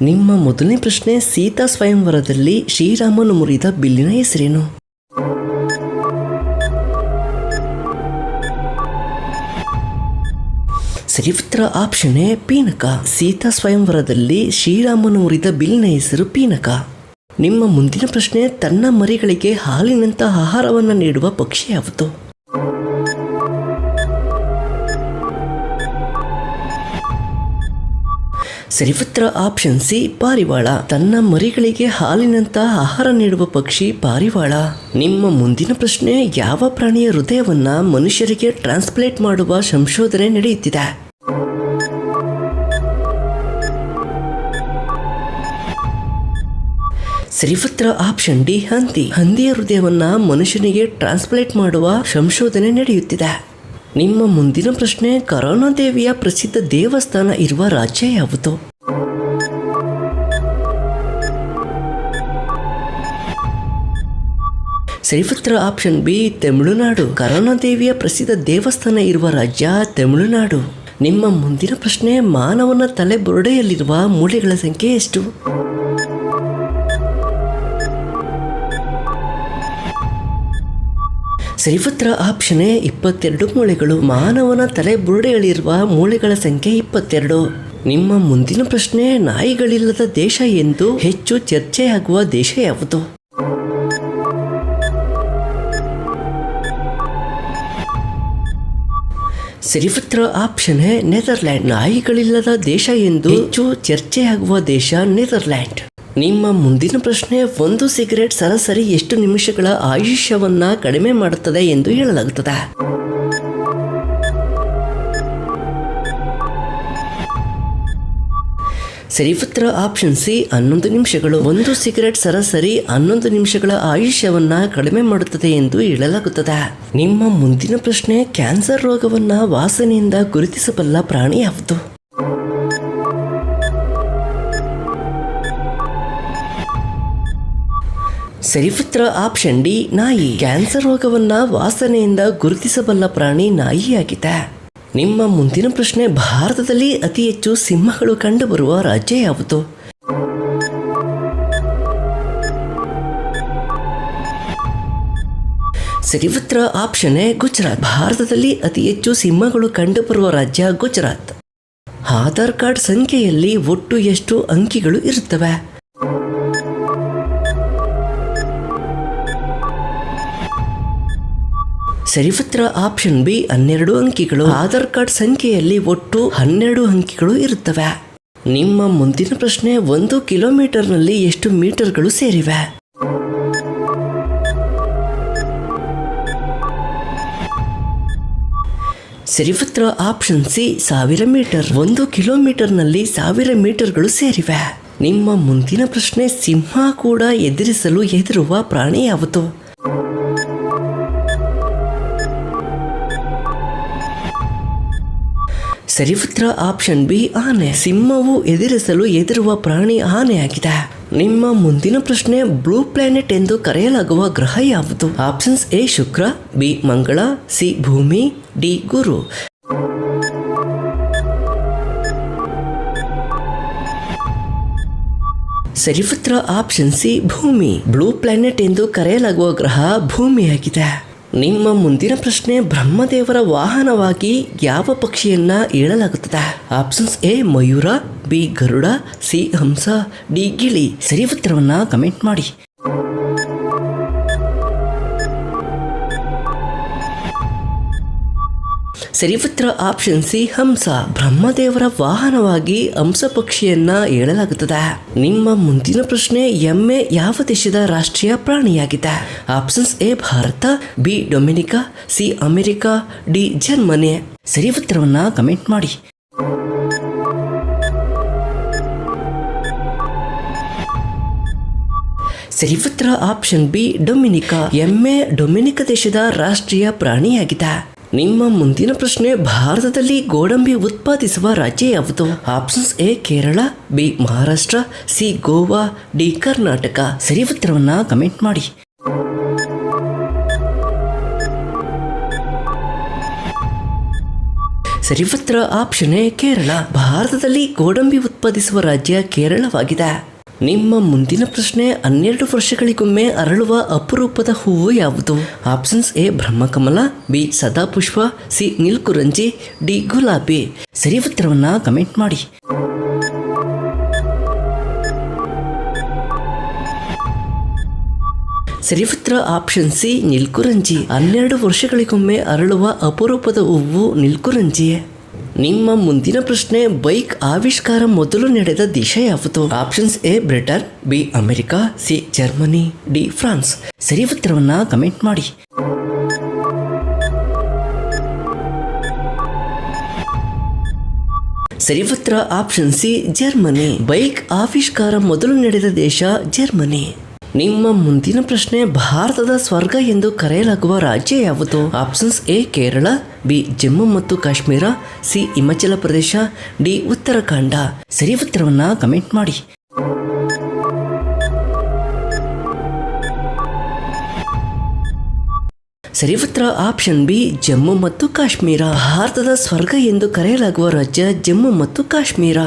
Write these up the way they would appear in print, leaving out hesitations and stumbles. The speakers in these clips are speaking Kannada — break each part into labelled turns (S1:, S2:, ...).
S1: ನಿಮ್ಮ ಮೊದಲನೇ ಪ್ರಶ್ನೆ, ಸೀತಾ ಸ್ವಯಂವರದಲ್ಲಿ ಶ್ರೀರಾಮನು ಮುರಿದ ಬಿಲ್ಲಿನ ಹೆಸರೇನು? ಸರಿ ಉತ್ತರ ಆಪ್ಷನ್ ಎ ಪೀನಕ. ಸೀತಾ ಸ್ವಯಂವರದಲ್ಲಿ ಶ್ರೀರಾಮನು ಮುರಿದ ಬಿಲ್ಲಿನ ಹೆಸರು ಪೀನಕ. ನಿಮ್ಮ ಮುಂದಿನ ಪ್ರಶ್ನೆ, ತನ್ನ ಮರಿಗಳಿಗೆ ಹಾಲಿನಂತ ಆಹಾರವನ್ನು ನೀಡುವ ಪಕ್ಷಿ ಯಾವುದು? ಸರಿ ಉತ್ತರ ಆಪ್ಷನ್ ಸಿ ಪಾರಿವಾಳ. ತನ್ನ ಮರಿಗಳಿಗೆ ಹಾಲಿನಂತ ಆಹಾರ ನೀಡುವ ಪಕ್ಷಿ ಪಾರಿವಾಳ. ನಿಮ್ಮ ಮುಂದಿನ ಪ್ರಶ್ನೆ, ಯಾವ ಪ್ರಾಣಿಯ ಹೃದಯವನ್ನ ಮನುಷ್ಯರಿಗೆ ಟ್ರಾನ್ಸ್ಪ್ಲೇಟ್ ಮಾಡುವ ಸಂಶೋಧನೆ ನಡೆಯುತ್ತಿದೆ? ಸರಿ ಉತ್ತರ ಆಪ್ಷನ್ ಡಿ ಹಂದಿ. ಹಂದಿಯ ಹೃದಯವನ್ನ ಮನುಷ್ಯನಿಗೆ ಟ್ರಾನ್ಸ್ಪ್ಲೇಟ್ ಮಾಡುವ ಸಂಶೋಧನೆ ನಡೆಯುತ್ತಿದೆ. ನಿಮ್ಮ ಮುಂದಿನ ಪ್ರಶ್ನೆ, ಕರೋನಾ ದೇವಿಯ ಪ್ರಸಿದ್ಧ ದೇವಸ್ಥಾನ ಇರುವ ರಾಜ್ಯ ಯಾವುದು? ಸರಿ ಉತ್ತರ ಆಪ್ಷನ್ ಬಿ ತಮಿಳುನಾಡು. ಕರೋನಾ ದೇವಿಯ ಪ್ರಸಿದ್ಧ ದೇವಸ್ಥಾನ ಇರುವ ರಾಜ್ಯ ತಮಿಳುನಾಡು. ನಿಮ್ಮ ಮುಂದಿನ ಪ್ರಶ್ನೆ, ಮಾನವನ ತಲೆ ಬುರುಡೆಯಲ್ಲಿರುವ ಮೂಳೆಗಳ ಸಂಖ್ಯೆ ಎಷ್ಟು? ಸರಿ ಉತ್ತರ ಆಪ್ಷನ್ ಎ 22 ಮೂಳೆಗಳು. ಮಾನವನ ತಲೆ ಬುರುಡೆಯಲ್ಲಿರುವ ಮೂಳೆಗಳ ಸಂಖ್ಯೆ 22. ನಿಮ್ಮ ಮುಂದಿನ ಪ್ರಶ್ನೆ, ನಾಯಿಗಳಿಲ್ಲದ ದೇಶ ಎಂದು ಹೆಚ್ಚು ಚರ್ಚೆಯಾಗುವ ದೇಶ ಯಾವುದು? ಸರಿ ಉತ್ತರ ಆಪ್ಷನ್ ಎ ನೆದರ್ಲ್ಯಾಂಡ್. ನಾಯಿಗಳಿಲ್ಲದ ದೇಶ ಎಂದು ಹೆಚ್ಚು ಚರ್ಚೆಯಾಗುವ ದೇಶ ನೆದರ್ಲ್ಯಾಂಡ್. ನಿಮ್ಮ ಮುಂದಿನ ಪ್ರಶ್ನೆ, ಒಂದು ಸಿಗರೇಟ್ ಸರಾಸರಿ ಎಷ್ಟು ನಿಮಿಷಗಳ ಆಯುಷ್ಯವನ್ನ ಕಡಿಮೆ ಮಾಡುತ್ತದೆ ಎಂದು ಹೇಳಲಾಗುತ್ತದೆ? ಸರಿ ಉತ್ತರ ಆಪ್ಷನ್ ಸಿ 11 ನಿಮಿಷಗಳು. ಒಂದು ಸಿಗರೇಟ್ ಸರಾಸರಿ 11 ನಿಮಿಷಗಳ ಆಯುಷ್ಯವನ್ನ ಕಡಿಮೆ ಮಾಡುತ್ತದೆ ಎಂದು ಹೇಳಲಾಗುತ್ತದೆ. ನಿಮ್ಮ ಮುಂದಿನ ಪ್ರಶ್ನೆ, ಕ್ಯಾನ್ಸರ್ ರೋಗವನ್ನ ವಾಸನೆಯಿಂದ ಗುರುತಿಸಬಲ್ಲ ಪ್ರಾಣಿ ಯಾವುದು? ಸರಿ ಉತ್ತರ ಆಪ್ಷನ್ ಡಿ ನಾಯಿ. ಕ್ಯಾನ್ಸರ್ ರೋಗವನ್ನ ವಾಸನೆಯಿಂದ ಗುರುತಿಸಬಲ್ಲ ಪ್ರಾಣಿ ನಾಯಿಯಾಗಿದೆ. ನಿಮ್ಮ ಮುಂದಿನ ಪ್ರಶ್ನೆ, ಭಾರತದಲ್ಲಿ ಅತಿ ಹೆಚ್ಚು ಸಿಂಹಗಳು ಕಂಡುಬರುವ ರಾಜ್ಯ ಯಾವುದು? ಸರಿ ಉತ್ತರ ಆಪ್ಷನ್ ಎ ಗುಜರಾತ್. ಭಾರತದಲ್ಲಿ ಅತಿ ಹೆಚ್ಚು ಸಿಂಹಗಳು ಕಂಡುಬರುವ ರಾಜ್ಯ ಗುಜರಾತ್. ಆಧಾರ್ ಕಾರ್ಡ್ ಸಂಖ್ಯೆಯಲ್ಲಿ ಒಟ್ಟು ಎಷ್ಟು ಅಂಕಿಗಳು ಇರುತ್ತವೆ? ಸರಿ ಉತ್ತರ ಆಪ್ಷನ್ ಬಿ 12 ಅಂಕಿಗಳು. ಆಧಾರ್ ಕಾರ್ಡ್ ಸಂಖ್ಯೆಯಲ್ಲಿ ಒಟ್ಟು 12 ಅಂಕಿಗಳು ಇರುತ್ತವೆ. ನಿಮ್ಮ ಮುಂದಿನ ಪ್ರಶ್ನೆ, 1 ಕಿಲೋಮೀಟರ್ನಲ್ಲಿ ಎಷ್ಟು ಮೀಟರ್ಗಳು ಸೇರಿವೆ? ಸರಿ ಉತ್ತರ ಆಪ್ಷನ್ ಸಿ 1000 ಮೀಟರ್. 1 ಕಿಲೋಮೀಟರ್ನಲ್ಲಿ 1000 ಮೀಟರ್ಗಳು ಸೇರಿವೆ. ನಿಮ್ಮ ಮುಂದಿನ ಪ್ರಶ್ನೆ, ಸಿಂಹ ಕೂಡ ಎದುರಿಸಲು ಹೆದರುವ ಪ್ರಾಣಿ ಯಾವುದು? ಸರಿ ಉತ್ತರ ಆಪ್ಷನ್ ಬಿ ಆನೆ. ಸಿಂಹವು ಎದುರಿಸಲು ಹೆದರುವ ಪ್ರಾಣಿ ಆನೆಯಾಗಿದೆ. ನಿಮ್ಮ ಮುಂದಿನ ಪ್ರಶ್ನೆ, ಬ್ಲೂ ಪ್ಲಾನೆಟ್ ಎಂದು ಕರೆಯಲಾಗುವ ಗ್ರಹ ಯಾವುದು? ಆಪ್ಷನ್ಸ್ ಎ ಶುಕ್ರ, ಬಿ ಮಂಗಳ, ಸಿ ಭೂಮಿ, ಡಿ ಗುರು. ಸರಿ ಉತ್ತರ ಆಪ್ಷನ್ ಸಿ ಭೂಮಿ. ಬ್ಲೂ ಪ್ಲಾನೆಟ್ ಎಂದು ಕರೆಯಲಾಗುವ ಗ್ರಹ ಭೂಮಿಯಾಗಿದೆ. ನಿಮ್ಮ ಮುಂದಿನ ಪ್ರಶ್ನೆ, ಬ್ರಹ್ಮದೇವರ ವಾಹನವಾಗಿ ಯಾವ ಪಕ್ಷಿಯನ್ನ ಹೇಳಲಾಗುತ್ತದೆ? ಆಪ್ಷನ್ಸ್ ಎ ಮಯೂರ, ಬಿ ಗರುಡ, ಸಿ ಹಂಸ, ಡಿ ಗಿಳಿ. ಸರಿ ಉತ್ತರವನ್ನ ಕಮೆಂಟ್ ಮಾಡಿ. ಸರಿ ಉತ್ತರ ಆಪ್ಷನ್ ಸಿ ಹಂಸ. ಬ್ರಹ್ಮದೇವರ ವಾಹನವಾಗಿ ಹಂಸ ಪಕ್ಷಿಯನ್ನ ಹೇಳಲಾಗುತ್ತದೆ. ನಿಮ್ಮ ಮುಂದಿನ ಪ್ರಶ್ನೆ, ಎಮ್ಮೆ ಯಾವ ದೇಶದ ರಾಷ್ಟ್ರೀಯ ಪ್ರಾಣಿಯಾಗಿದೆ? Options A Bharat, B Dominica, C America, D Germany. ಸರಿ ಉತ್ತರವನ್ನ ಕಮೆಂಟ್ ಮಾಡಿ. ಸರಿ ಉತ್ತರ ಆಪ್ಷನ್ ಬಿ ಡೊಮಿನಿಕಾ. ಎಮ್ಮೆ ಡೊಮಿನಿಕಾ ದೇಶದ ರಾಷ್ಟ್ರೀಯ ಪ್ರಾಣಿಯಾಗಿದೆ. ನಿಮ್ಮ ಮುಂದಿನ ಪ್ರಶ್ನೆ, ಭಾರತದಲ್ಲಿ ಗೋಡಂಬಿ ಉತ್ಪಾದಿಸುವ ರಾಜ್ಯ ಯಾವುದು? Options A Kerala, B Maharashtra, C Goa, D Karnataka. ಸರಿ ಉತ್ತರವನ್ನ ಕಮೆಂಟ್ ಮಾಡಿ. ಸರಿ ಉತ್ತರ ಆಪ್ಷನ್ ಎ ಕೇರಳ. ಭಾರತದಲ್ಲಿ ಗೋಡಂಬಿ ಉತ್ಪಾದಿಸುವ ರಾಜ್ಯ ಕೇರಳವಾಗಿದೆ. ನಿಮ್ಮ ಮುಂದಿನ ಪ್ರಶ್ನೆ 12 ವರ್ಷಗಳಿಗೊಮ್ಮೆ ಅರಳುವ ಅಪರೂಪದ ಹೂವು ಯಾವುದು? ಆಪ್ಷನ್ಸ್ ಎ ಬ್ರಹ್ಮಕಮಲ, ಬಿ ಸದಾಪುಷ್ಪ, ಸಿ ನೀಲ್ಕುರಂಜಿ, ಡಿ ಗುಲಾಬಿ. ಸರಿ ಉತ್ತರವನ್ನ ಕಮೆಂಟ್ ಮಾಡಿ. ಸರಿ ಉತ್ತರ ಆಪ್ಷನ್ ಸಿ ನೀಲ್ಕುರಂಜಿ. 12 ವರ್ಷಗಳಿಗೊಮ್ಮೆ ಅರಳುವ ಅಪರೂಪದ ಹೂವು ನೀಲ್ಕುರಂಜಿ. ನಿಮ್ಮ ಮುಂದಿನ ಪ್ರಶ್ನೆ ಬೈಕ್ ಆವಿಷ್ಕಾರ ಮೊದಲು ನಡೆದ ದೇಶ ಯಾವುದು? Options A Britain, B America, C Germany, D France. ಸರಿ ಉತ್ತರವನ್ನ ಕಮೆಂಟ್ ಮಾಡಿ. ಸರಿ ಉತ್ತರ ಆಪ್ಷನ್ ಸಿ ಜರ್ಮನಿ. ಬೈಕ್ ಆವಿಷ್ಕಾರ ಮೊದಲು ನಡೆದ ದೇಶ ಜರ್ಮನಿ. ನಿಮ್ಮ ಮುಂದಿನ ಪ್ರಶ್ನೆ ಭಾರತದ ಸ್ವರ್ಗ ಎಂದು ಕರೆಯಲಾಗುವ ರಾಜ್ಯ ಯಾವುದು? Options A Kerala, B Jammu ಮತ್ತು ಕಾಶ್ಮೀರ, ಸಿ ಹಿಮಾಚಲ ಪ್ರದೇಶ, ಡಿ ಉತ್ತರಾಖಂಡ. ಸರಿ ಉತ್ತರವನ್ನ ಕಮೆಂಟ್ ಮಾಡಿ. ಸರಿ ಉತ್ತರ ಆಪ್ಷನ್ ಬಿ ಜಮ್ಮು ಮತ್ತು ಕಾಶ್ಮೀರ. ಭಾರತದ ಸ್ವರ್ಗ ಎಂದು ಕರೆಯಲಾಗುವ ರಾಜ್ಯ ಜಮ್ಮು ಮತ್ತು ಕಾಶ್ಮೀರ.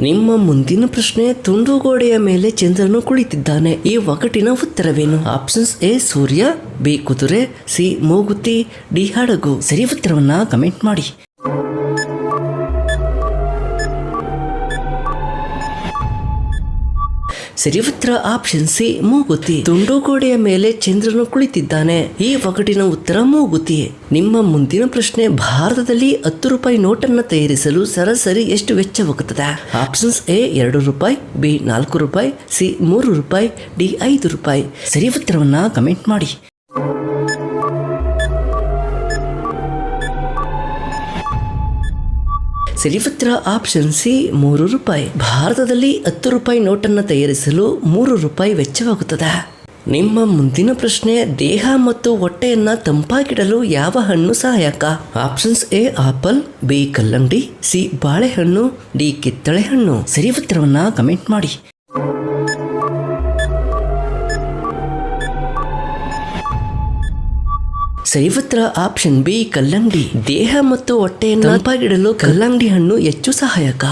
S1: ನಿಮ್ಮ ಮುಂದಿನ ಪ್ರಶ್ನೆ ತುಂಡುಗೋಡೆಯ ಮೇಲೆ ಚಂದ್ರನು ಕುಳಿತಿದ್ದಾನೆ, ಈ ಒಗಟಿನ ಉತ್ತರವೇನು? ಆಪ್ಷನ್ಸ್ ಎ ಸೂರ್ಯ, ಬಿ ಕುದುರೆ, ಸಿ ಮೂಗುತಿ, ಡಿ ಹಡಗು. ಸರಿ ಉತ್ತರವನ್ನ ಕಮೆಂಟ್ ಮಾಡಿ. ಸರಿ ಉತ್ತರ ಆಪ್ಷನ್ ಸಿ ಮೂಗುತಿ. ತುಂಡುಗೋಡೆಯ ಮೇಲೆ ಚಂದ್ರನು ಕುಳಿತಿದ್ದಾನೆ, ಈ ಒಗಟಿನ ಉತ್ತರ ಮೂಗುತಿ. ನಿಮ್ಮ ಮುಂದಿನ ಪ್ರಶ್ನೆ ಭಾರತದಲ್ಲಿ 10 ರೂಪಾಯಿ ನೋಟನ್ನು ತಯಾರಿಸಲು ಸರಾಸರಿ ಎಷ್ಟು ವೆಚ್ಚವಾಗುತ್ತದೆ? ಆಪ್ಷನ್ಸ್ ಎ 2 ರೂಪಾಯಿ, ಬಿ 4 ರೂಪಾಯಿ, ಸಿ 3 ರೂಪಾಯಿ, ಡಿ 5 ರೂಪಾಯಿ. ಸರಿ ಉತ್ತರವನ್ನ ಕಮೆಂಟ್ ಮಾಡಿ. ಸರಿ ಉತ್ತರ ಆಪ್ಷನ್ ಸಿ 3 ರೂಪಾಯಿ. ಭಾರತದಲ್ಲಿ 10 ರೂಪಾಯಿ ನೋಟನ್ನು ತಯಾರಿಸಲು 3 ರೂಪಾಯಿ ವೆಚ್ಚವಾಗುತ್ತದೆ. ನಿಮ್ಮ ಮುಂದಿನ ಪ್ರಶ್ನೆ ದೇಹ ಮತ್ತು ಹೊಟ್ಟೆಯನ್ನ ತಂಪಾಗಿಡಲು ಯಾವ ಹಣ್ಣು ಸಹಾಯಕ? ಆಪ್ಷನ್ಸ್ ಎ ಆಪಲ್, ಬಿ ಕಲ್ಲಂಗಡಿ, ಸಿ ಬಾಳೆಹಣ್ಣು, ಡಿ ಕಿತ್ತಳೆ ಹಣ್ಣು. ಸರಿ ಉತ್ತರವನ್ನ ಕಮೆಂಟ್ ಮಾಡಿ. ಸರಿ ಉತ್ತರ ಆಪ್ಷನ್ ಬಿ ಕಲ್ಲಂಗಡಿ. ದೇಹ ಮತ್ತು ಹೊಟ್ಟೆಯನ್ನು ತಂಪಾಗಿಡಲು ಕಲ್ಲಂಗಡಿ ಹಣ್ಣು ಹೆಚ್ಚು ಸಹಾಯಕ.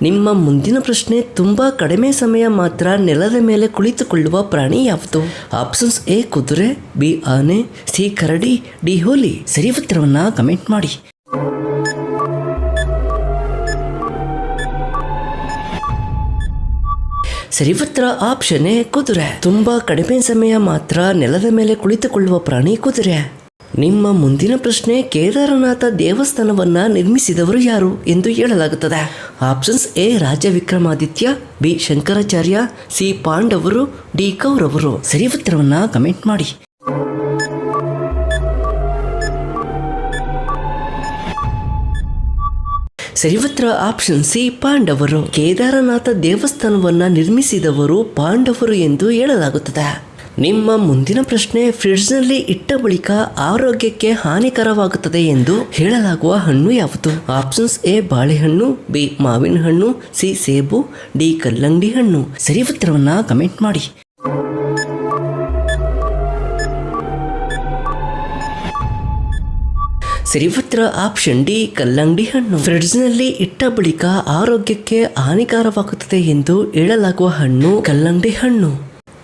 S1: ನಿಮ್ಮ ಮುಂದಿನ ಪ್ರಶ್ನೆ ತುಂಬಾ ಕಡಿಮೆ ಸಮಯ ಮಾತ್ರ ನೆಲದ ಮೇಲೆ ಕುಳಿತುಕೊಳ್ಳುವ ಪ್ರಾಣಿ ಯಾವುದು? ಆಪ್ಷನ್ಸ್ ಎ ಕುದುರೆ, ಬಿ ಆನೆ, ಸಿ ಕರಡಿ, ಡಿ ಹುಲಿ. ಸರಿ ಉತ್ತರವನ್ನ ಕಮೆಂಟ್ ಮಾಡಿ. ಸರಿ ಉತ್ತರ ಆಪ್ಷನ್ ಎ ಕುದುರೆ. ತುಂಬಾ ಕಡಿಮೆ ಸಮಯ ಮಾತ್ರ ನೆಲದ ಮೇಲೆ ಕುಳಿತುಕೊಳ್ಳುವ ಪ್ರಾಣಿ ಕುದುರೆ. ನಿಮ್ಮ ಮುಂದಿನ ಪ್ರಶ್ನೆ ಕೇದಾರನಾಥ ದೇವಸ್ಥಾನವನ್ನ ನಿರ್ಮಿಸಿದವರು ಯಾರು ಎಂದು ಹೇಳಲಾಗುತ್ತದೆ? Options A Raja Vikramaditya, B Shankaracharya, C ಪಾಂಡವರು, ಡಿ ಕೌರವರು. ಸರಿ ಉತ್ತರವನ್ನ ಕಮೆಂಟ್ ಮಾಡಿ. ಸರಿ ಉತ್ತರ ಆಪ್ಷನ್ ಸಿ ಪಾಂಡವರು. ಕೇದಾರನಾಥ ದೇವಸ್ಥಾನವನ್ನ ನಿರ್ಮಿಸಿದವರು ಪಾಂಡವರು ಎಂದು ಹೇಳಲಾಗುತ್ತದೆ. ನಿಮ್ಮ ಮುಂದಿನ ಪ್ರಶ್ನೆ ಫ್ರಿಡ್ಜ್ನಲ್ಲಿ ಇಟ್ಟ ಬಳಿಕ ಆರೋಗ್ಯಕ್ಕೆ ಹಾನಿಕರವಾಗುತ್ತದೆ ಎಂದು ಹೇಳಲಾಗುವ ಹಣ್ಣು ಯಾವುದು? ಆಪ್ಷನ್ಸ್ ಎ ಬಾಳೆಹಣ್ಣು, ಬಿ ಮಾವಿನ ಹಣ್ಣು, ಸಿ ಸೇಬು, ಡಿ ಕಲ್ಲಂಗಡಿ ಹಣ್ಣು. ಸರಿ ಉತ್ತರವನ್ನ ಕಮೆಂಟ್ ಮಾಡಿ. ಸರಿ ಉತ್ತರ ಆಪ್ಷನ್ ಡಿ ಕಲ್ಲಂಗಡಿ ಹಣ್ಣು. ಫ್ರಿಡ್ಜ್ನಲ್ಲಿ ಇಟ್ಟ ಬಳಿಕ ಆರೋಗ್ಯಕ್ಕೆ ಹಾನಿಕರವಾಗುತ್ತದೆ ಎಂದು ಹೇಳಲಾಗುವ ಹಣ್ಣು ಕಲ್ಲಂಗಡಿ ಹಣ್ಣು.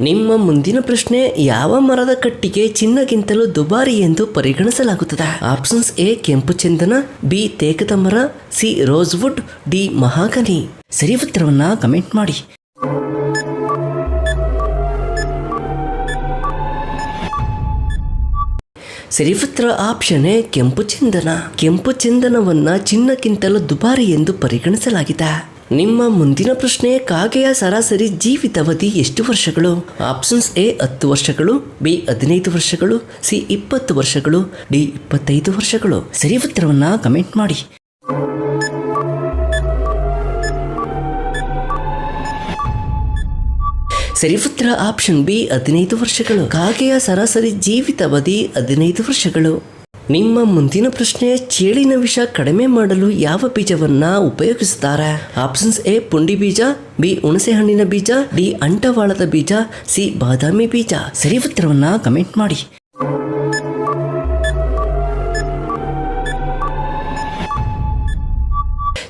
S1: ನಿಮ್ಮ ಮುಂದಿನ ಪ್ರಶ್ನೆ ಯಾವ ಮರದ ಕಟ್ಟಿಗೆ ಚಿನ್ನಗಿಂತಲೂ ದುಬಾರಿ ಎಂದು ಪರಿಗಣಿಸಲಾಗುತ್ತದೆ? ಆಪ್ಷನ್ಸ್ ಎ ಕೆಂಪು ಚಂದನ, ಬಿ ತೇಗದ ಮರ, ಸಿ ರೋಸ್ವುಡ್, ಡಿ ಮಹಾಗನಿ. ಸರಿ ಉತ್ತರವನ್ನ ಕಮೆಂಟ್ ಮಾಡಿ. ಸರಿ ಉತ್ತರ ಆಪ್ಷನ್ ಎ ಕೆಂಪು ಚಂದನ. ಕೆಂಪು ಚಂದನವನ್ನ ಚಿನ್ನಕ್ಕಿಂತಲೂ ದುಬಾರಿ ಎಂದು ಪರಿಗಣಿಸಲಾಗಿದೆ. ನಿಮ್ಮ ಮುಂದಿನ ಪ್ರಶ್ನೆ ಕಾಗೆಯ ಸರಾಸರಿ ಜೀವಿತಾವಧಿ ಎಷ್ಟು ವರ್ಷಗಳು? ಆಪ್ಷನ್ಸ್ ಎ 10 ವರ್ಷಗಳು, ಬಿ 15 ವರ್ಷಗಳು, ಸಿ 20 ವರ್ಷಗಳು, ಡಿ 25 ವರ್ಷಗಳು. ಸರಿ ಉತ್ತರವನ್ನ ಕಮೆಂಟ್ ಮಾಡಿ. ಸರಿ ಉತ್ತರ ಆಪ್ಷನ್ ಬಿ 15 ವರ್ಷಗಳು. ಕಾಗೆಯ ಸರಾಸರಿ ಜೀವಿತಾವಧಿ 15 ವರ್ಷಗಳು. ನಿಮ್ಮ ಮುಂದಿನ ಪ್ರಶ್ನೆ ಚೇಳಿನ ವಿಷ ಕಡಿಮೆ ಮಾಡಲು ಯಾವ ಬೀಜವನ್ನ ಉಪಯೋಗಿಸುತ್ತಾರೆ? ಆಪ್ಷನ್ಸ್ ಎ ಪುಂಡಿ ಬೀಜ, ಬಿ ಹುಣಸೆ ಹಣ್ಣಿನ ಬೀಜ, ಡಿ ಅಂಟವಾಳದ ಬೀಜ, ಸಿ ಬಾದಾಮಿ ಬೀಜ. ಸರಿ ಉತ್ತರವನ್ನ ಕಮೆಂಟ್ ಮಾಡಿ.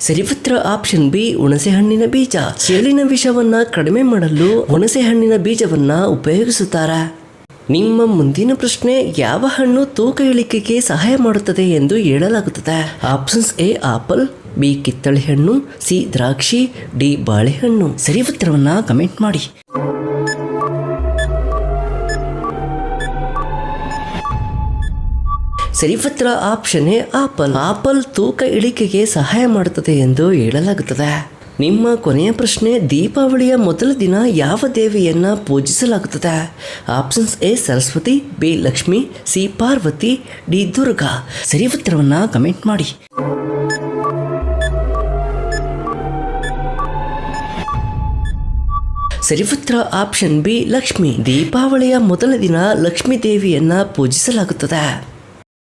S1: ಸರಿ ಉತ್ತರ ಆಪ್ಷನ್ ಬಿ ಹುಣಸೆಹಣ್ಣಿನ ಬೀಜ. ಚೇಳಿನ ವಿಷವನ್ನ ಕಡಿಮೆ ಮಾಡಲು ಹುಣಸೆಹಣ್ಣಿನ ಬೀಜವನ್ನ ಉಪಯೋಗಿಸುತ್ತಾರೆ. ನಿಮ್ಮ ಮುಂದಿನ ಪ್ರಶ್ನೆ, ಯಾವ ಹಣ್ಣು ತೂಕ ಇಳಿಕೆಗೆ ಸಹಾಯ ಮಾಡುತ್ತದೆ ಎಂದು ಹೇಳಲಾಗುತ್ತದೆ? ಆಪ್ಷನ್ಸ್ ಎ ಆಪಲ್, ಬಿ ಕಿತ್ತಳೆ ಹಣ್ಣು, ಸಿ ದ್ರಾಕ್ಷಿ, ಡಿ ಬಾಳೆಹಣ್ಣು. ಸರಿ ಉತ್ತರವನ್ನ ಕಮೆಂಟ್ ಮಾಡಿ. ಸರಿ ಉತ್ತರ ಆಪ್ಷನ್ ಎ ಆಪಲ್. ಆಪಲ್ ತೂಕ ಇಳಿಕೆಗೆ ಸಹಾಯ ಮಾಡುತ್ತದೆ ಎಂದು ಹೇಳಲಾಗುತ್ತದೆ. ನಿಮ್ಮ ಕೊನೆಯ ಪ್ರಶ್ನೆ, ದೀಪಾವಳಿಯ ಮೊದಲ ದಿನ ಯಾವ ದೇವಿಯನ್ನ ಪೂಜಿಸಲಾಗುತ್ತದೆ? Options A Saraswati, B Lakshmi, C Parvati, D Durga. ಸರಿ ಉತ್ತರವನ್ನ ಕಮೆಂಟ್ ಮಾಡಿ. ಸರಿ ಉತ್ತರ ಆಪ್ಷನ್ ಬಿ ಲಕ್ಷ್ಮಿ. ದೀಪಾವಳಿಯ ಮೊದಲ ದಿನ ಲಕ್ಷ್ಮೀ ದೇವಿಯನ್ನ ಪೂಜಿಸಲಾಗುತ್ತದೆ.